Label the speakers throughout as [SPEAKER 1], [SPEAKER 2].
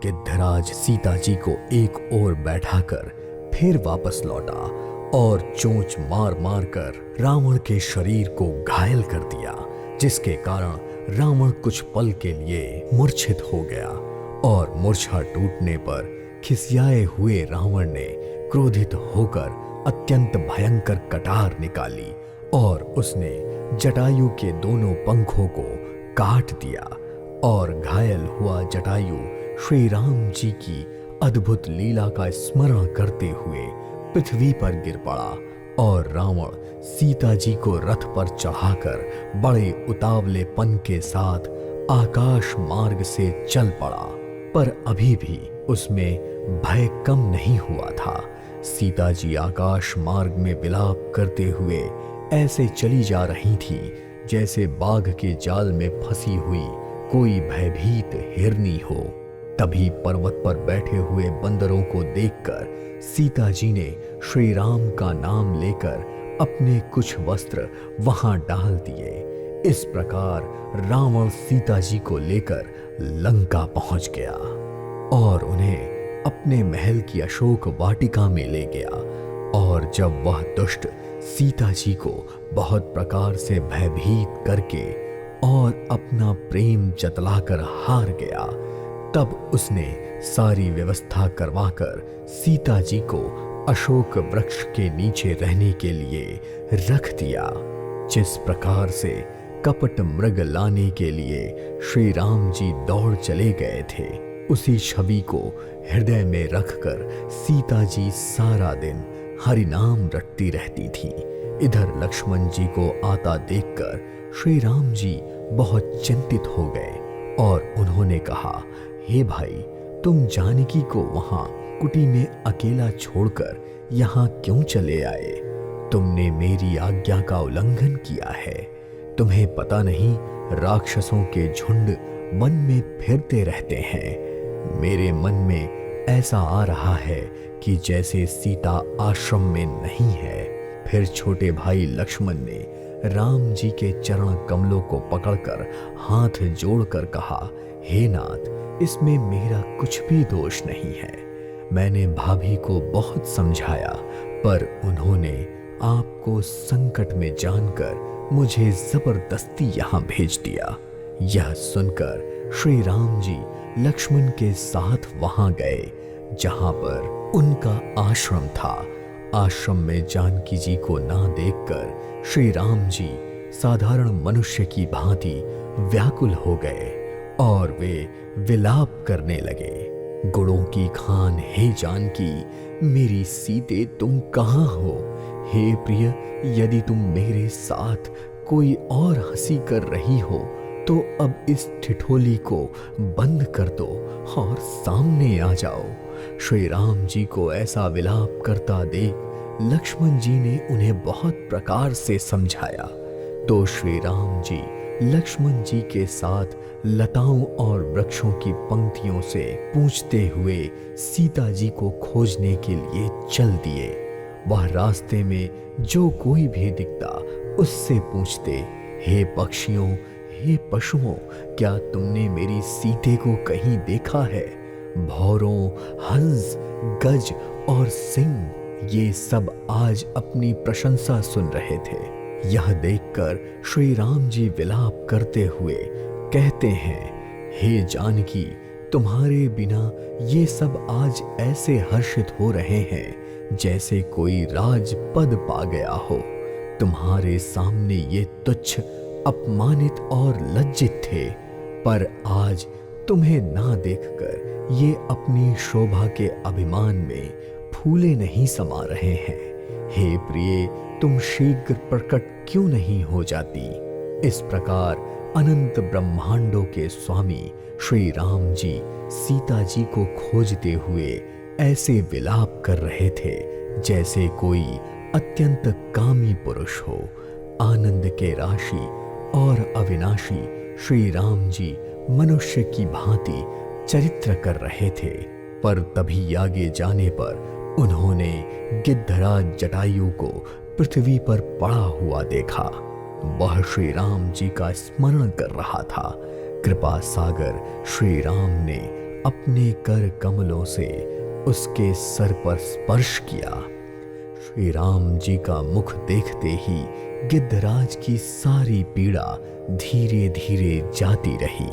[SPEAKER 1] गिद्धराज सीता जी को एक ओर बैठाकर फिर वापस लौटा और चोंच मार मार कर रावण के शरीर को घायल कर दिया, जिसके कारण रावण कुछ पल के लिए मूर्छित हो गया। और मूर्छा टूटने पर खिसियाए हुए रावण ने क्रोधित होकर अत्यंत भयंकर कटार निकाली और उसने जटायु के दोनों पंखों को काट दिया। और घायल हुआ जटायु श्री राम जी की अद्भुत लीला का स्मरण करते हुए पृथ्वी पर गिर पड़ा और रावण सीता जी को रथ पर चढ़ाकर बड़े उतावलेपन के साथ आकाश मार्ग से चल पड़ा। पर अभी भी उसमें भय कम नहीं हुआ था। सीता जी आकाश मार्ग में विलाप करते हुए ऐसे चली जा रही थी जैसे बाघ के जाल में फंसी हुई कोई भयभीत हिरनी हो। तभी पर्वत पर बैठे हुए बंदरों को देखकर सीता जी ने श्री राम का नाम लेकर अपने कुछ वस्त्र वहां डाल दिए। इस प्रकार रावण सीता जी को लेकर लंका पहुंच गया और उन्हें अपने महल की अशोक वाटिका में ले गया। और जब वह दुष्ट सीता जी को बहुत प्रकार से भयभीत करके और अपना प्रेम जतलाकर हार गया, तब उसने सारी व्यवस्था करवाकर सीता जी को अशोक वृक्ष के नीचे रहने के लिए रख दिया। जिस प्रकार से कपट मृग लाने के लिए श्री राम जी दौड़ चले गए थे, उसी छवि को हृदय में रखकर सीता जी सारा दिन हरि नाम रटती रहती थी। इधर लक्ष्मण जी को आता देखकर श्री राम जी बहुत चिंतित हो गए और उन्होंने कहा, हे भाई, तुम जानकी को वहां कुटी में अकेला छोड़कर यहाँ क्यों चले आए? तुमने मेरी आज्ञा का उल्लंघन किया है। तुम्हें पता नहीं राक्षसों के झुंड वन में फिरते रहते हैं। मेरे मन में ऐसा आ रहा है कि जैसे सीता आश्रम में नहीं है। फिर छोटे भाई लक्ष्मण ने राम जी के चरण कमलों को पकड़कर हाथ जोड़कर कहा, हे नाथ, इसमें मेरा कुछ भी दोष नहीं है। मैंने भाभी को बहुत समझाया, पर उन्होंने आपको संकट में जानकर मुझे जबरदस्ती यहाँ भेज दिया। यह सुनकर श्री राम जी लक्ष्मण के साथ वहां गए जहां पर उनका आश्रम था। आश्रम में जानकी जी को ना देखकर श्री राम जी साधारण मनुष्य की भांति व्याकुल हो गए और वे विलाप करने लगे। गुणों की खान, हे जानकी, मेरी सीते तुम कहाँ हो? हे प्रिय, यदि तुम मेरे साथ कोई और हंसी कर रही हो तो अब इस ठिठोली को बंद कर दो और सामने आ जाओ। श्री राम जी को ऐसा विलाप करता देख लक्ष्मण जी ने उन्हें बहुत प्रकार से समझाया। तो श्री राम जी लक्ष्मण जी के साथ लताओं और वृक्षों की पंक्तियों से पूछते हुए सीता जी को खोजने के लिए चल दिए। वह रास्ते में जो कोई भी दिखता उससे पूछते, हे पक्षियों, हे पशुओं, क्या तुमने मेरी सीते को कहीं देखा है? भौरों, हंस, गज और सिंह ये सब आज अपनी प्रशंसा सुन रहे थे। यह देखकर श्री राम जी विलाप करते हुए कहते हैं, हे जानकी, तुम्हारे बिना ये सब आज ऐसे हर्षित हो रहे हैं जैसे कोई राजपद पा गया हो। तुम्हारे सामने ये तुच्छ, अपमानित और लज्जित थे, पर आज तुम्हें ना देखकर ये अपनी शोभा के अभिमान में फूले नहीं समा रहे हैं। हे प्रिय, तुम शीघ्र प्रकट क्यों नहीं हो जाती? इस प्रकार अनंत ब्रह्मांडों के स्वामी श्री राम जी सीता जी को खोजते हुए ऐसे विलाप कर रहे थे जैसे कोई अत्यंत कामी पुरुष हो। आनंद के राशि और अविनाशी श्री राम जी मनुष्य की भांति चरित्र कर रहे थे, पर तभी आगे जाने पर उन्होंने गिद्धराज जटायु को पृथ्वी पर पड़ा हुआ देखा। वह श्री राम जी का स्मरण कर रहा था। कृपा सागर श्री राम ने अपने कर कमलों से उसके सर पर स्पर्श किया। श्री राम जी का मुख देखते ही गिद्धराज की सारी पीड़ा धीरे धीरे जाती रही।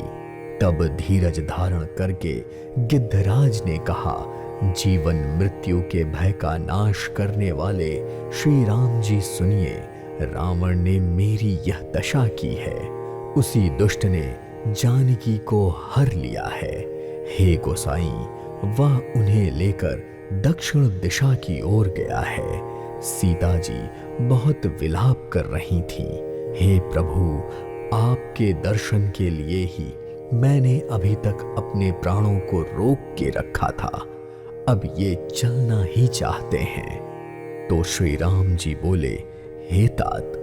[SPEAKER 1] तब धीरज धारण करके गिद्धराज ने कहा, जीवन मृत्यु के भय का नाश करने वाले श्री राम जी सुनिए, रावण ने मेरी यह दशा की है, उसी दुष्ट ने जानकी को हर लिया है। हे गोसाई, वह उन्हें लेकर दक्षिण दिशा की ओर गया है। सीता जी बहुत विलाप कर रही थीं। हे प्रभु, आपके दर्शन के लिए ही मैंने अभी तक अपने प्राणों को रोक के रखा था, अब ये चलना ही चाहते हैं। तो श्री राम जी बोले, हे तात,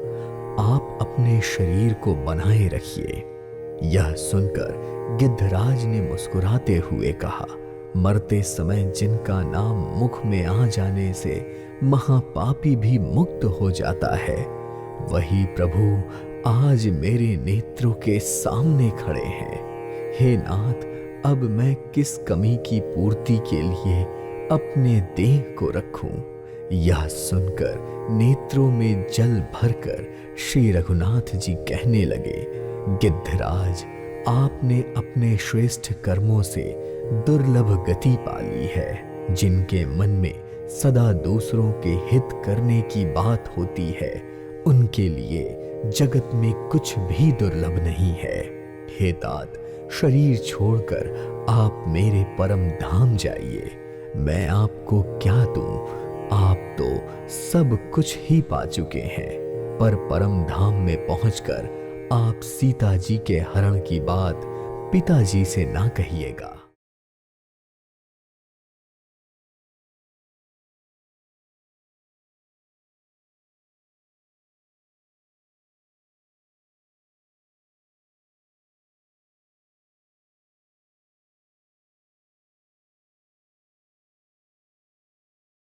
[SPEAKER 1] आप अपने शरीर को बनाए रखिए। यह सुनकर गिद्धराज ने मुस्कुराते हुए कहा, मरते समय जिनका नाम मुख में आ जाने से महापापी भी मुक्त हो जाता है, वही प्रभु आज मेरे नेत्रों के सामने खड़े हैं। हे नाथ, अब मैं किस कमी की पूर्ति के लिए अपने देह को रखूं? यह सुनकर नेत्रों में जल भरकर श्री रघुनाथ जी कहने लगे, गिद्धराज, आपने अपने श्रेष्ठ कर्मों से दुर्लभ गति पाली है। जिनके मन में सदा दूसरों के हित करने की बात होती है, उनके लिए जगत में कुछ भी दुर्लभ नहीं है। हे तात, शरीर छोड़कर आप मेरे परम धाम जाइए। मैं आपको क्या दूं? आप तो सब कुछ ही पा चुके हैं, पर परम धाम में पहुंचकर आप सीता जी के हरण की बात पिताजी से ना कहिएगा।